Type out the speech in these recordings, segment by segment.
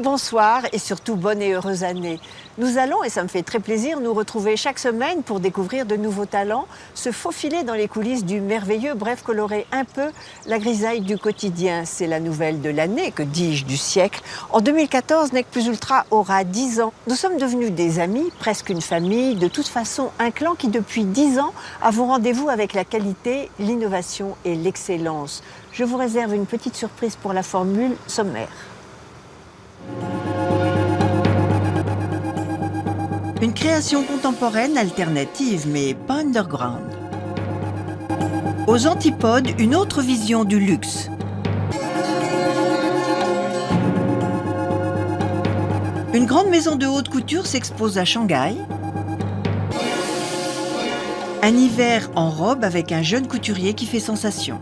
bonsoir et surtout bonne et heureuse année. Nous allons, et ça me fait très plaisir, nous retrouver chaque semaine pour découvrir de nouveaux talents, se faufiler dans les coulisses du merveilleux, bref, colorer un peu la grisaille du quotidien. C'est la nouvelle de l'année, que dis-je, du siècle. En 2014, Nec Plus Ultra aura 10 ans. Nous sommes devenus des amis, presque une famille, de toute façon un clan qui depuis 10 ans avons rendez-vous avec la qualité, l'innovation et l'excellence. Je vous réserve une petite surprise pour la formule sommaire. Une création contemporaine alternative, mais pas underground. Aux antipodes, une autre vision du luxe. Une grande maison de haute couture s'expose à Shanghai. Un hiver en robe avec un jeune couturier qui fait sensation.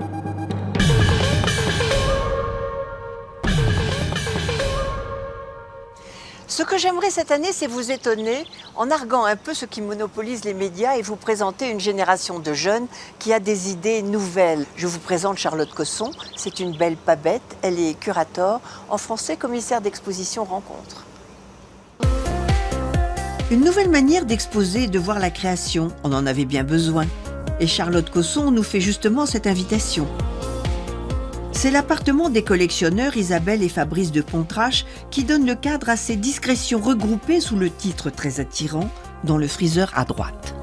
Ce que j'aimerais cette année, c'est vous étonner en narguant un peu ce qui monopolise les médias et vous présenter une génération de jeunes qui a des idées nouvelles. Je vous présente Charlotte Cosson, c'est une belle pabette, elle est curator, en français commissaire d'exposition rencontre. Une nouvelle manière d'exposer et de voir la création, on en avait bien besoin. Et Charlotte Cosson nous fait justement cette invitation. C'est l'appartement des collectionneurs Isabelle et Fabrice de Pontrache qui donne le cadre à ces discrétions regroupées sous le titre très attirant « Dans le freezer à droite ».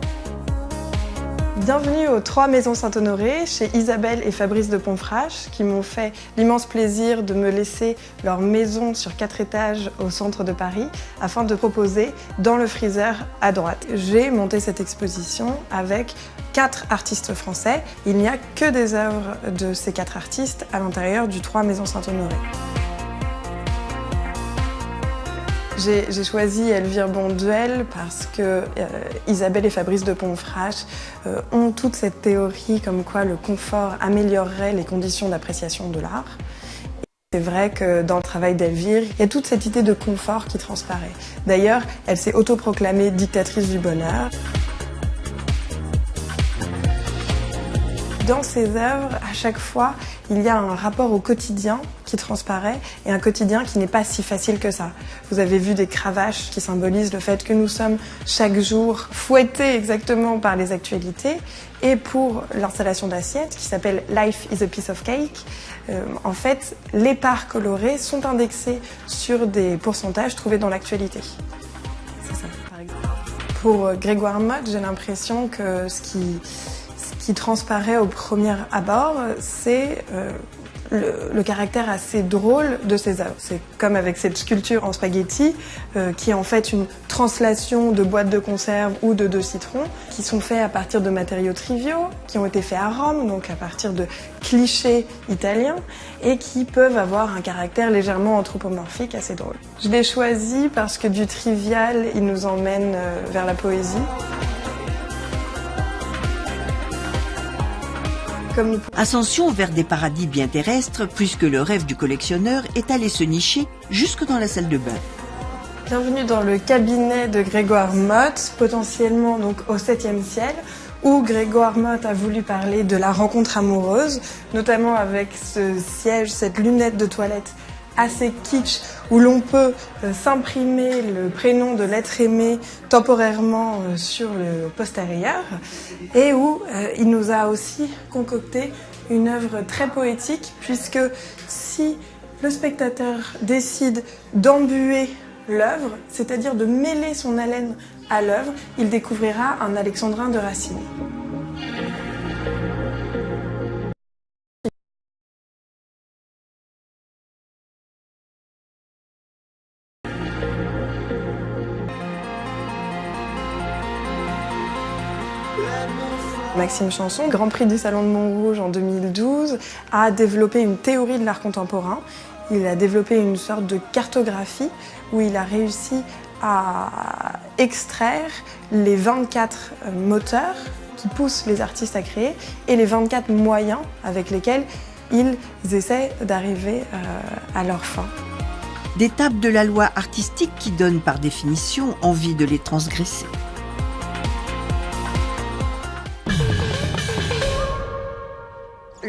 Bienvenue aux 3 Maisons Saint-Honoré, chez Isabelle et Fabrice de Pontrache, qui m'ont fait l'immense plaisir de me laisser leur maison sur 4 étages au centre de Paris, afin de proposer Dans le freezer à droite. J'ai monté cette exposition avec 4 artistes français. Il n'y a que des œuvres de ces 4 artistes à l'intérieur du 3 Maisons Saint-Honoré. J'ai choisi Elvire Bonduel parce que Isabelle et Fabrice de Pontrache ont toute cette théorie comme quoi le confort améliorerait les conditions d'appréciation de l'art. C'est vrai que dans le travail d'Elvire, il y a toute cette idée de confort qui transparaît. D'ailleurs, elle s'est autoproclamée dictatrice du bonheur. Dans ses œuvres, à chaque fois, il y a un rapport au quotidien qui transparaît et un quotidien qui n'est pas si facile que ça. Vous avez vu des cravaches qui symbolisent le fait que nous sommes chaque jour fouettés exactement par les actualités. Et pour l'installation d'assiettes qui s'appelle Life is a piece of cake, en fait, les parts colorées sont indexées sur des pourcentages trouvés dans l'actualité. C'est ça, par exemple. Pour Grégoire Motte, j'ai l'impression que ce qui transparaît au premier abord, c'est le caractère assez drôle de ses œuvres. C'est comme avec cette sculpture en spaghetti, qui est en fait une translation de boîtes de conserve ou de 2 citrons, qui sont faits à partir de matériaux triviaux, qui ont été faits à Rome, donc à partir de clichés italiens, et qui peuvent avoir un caractère légèrement anthropomorphique assez drôle. Je l'ai choisi parce que du trivial, il nous emmène vers la poésie. Ascension vers des paradis bien terrestres, puisque le rêve du collectionneur est allé se nicher jusque dans la salle de bain. Bienvenue dans le cabinet de Grégoire Motte, potentiellement donc au 7e ciel, où Grégoire Motte a voulu parler de la rencontre amoureuse, notamment avec ce siège, cette lunette de toilette assez kitsch, où l'on peut s'imprimer le prénom de l'être aimé temporairement sur le postérieur, et où il nous a aussi concocté une œuvre très poétique, puisque si le spectateur décide d'embuer l'œuvre, c'est-à-dire de mêler son haleine à l'œuvre, il découvrira un alexandrin de Racine. Maxime Chanson, Grand Prix du Salon de Montrouge en 2012, a développé une théorie de l'art contemporain. Il a développé une sorte de cartographie où il a réussi à extraire les 24 moteurs qui poussent les artistes à créer et les 24 moyens avec lesquels ils essaient d'arriver à leur fin. Des tables de la loi artistique qui donnent par définition envie de les transgresser.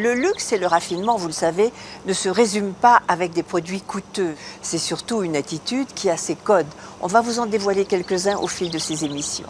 Le luxe et le raffinement, vous le savez, ne se résument pas avec des produits coûteux. C'est surtout une attitude qui a ses codes. On va vous en dévoiler quelques-uns au fil de ces émissions.